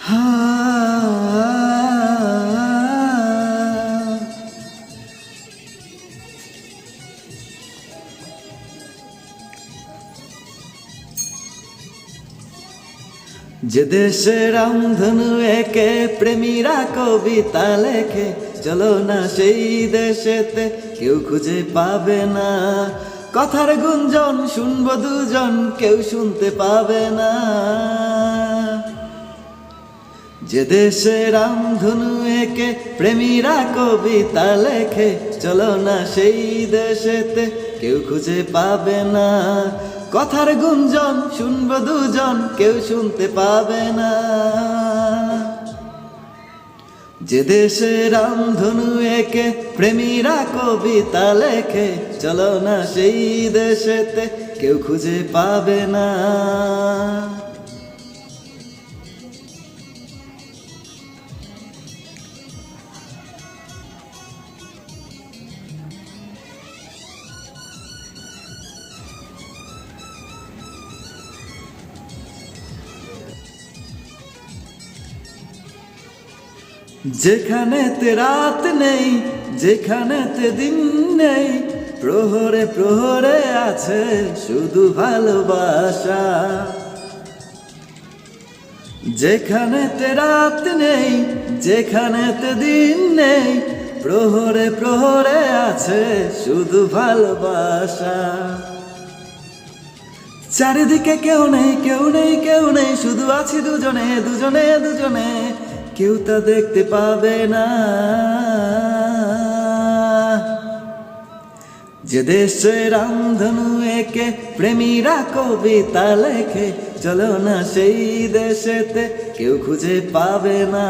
যে দেশে রামধনু একে প্রেমীরা কবিতা লেখে, চলো না সেই দেশেতে কেউ খুঁজে পাবে না। কথার গুঞ্জন শুনবো দুজন, কেউ শুনতে পাবে না। যে দেশে রামধনু একে প্রেমীরা কবিতা লেখে, চলো না সেই দেশেতে কেউ খুঁজে পাবে না। কথার গুঞ্জন শুনবো দুজন, কেউ শুনতে পাবে না। যে দেশে রামধনু একে প্রেমীরা কবিতা লেখে, চলো না সেই দেশেতে কেউ খুঁজে পাবে না। যেখানেতে রাত নেই, যেখানেতে দিন নেই, প্রহরে প্রহরে আছে শুধু ভালোবাসা। যেখানেতে রাত নেই, যেখানেতে দিন নেই, প্রহরে প্রহরে আছে শুধু ভালোবাসা। চারিদিকে কেউ নেই, কেউ নেই, কেউ নেই, শুধু আছি দুজনে, দুজনে, দুজনে, কেউ তা দেখতে পাবে না। যে দেশে রামধনু একে প্রেমীরা কবিতা লেখে, চলো না সেই দেশেতে কেউ খুঁজে পাবে না।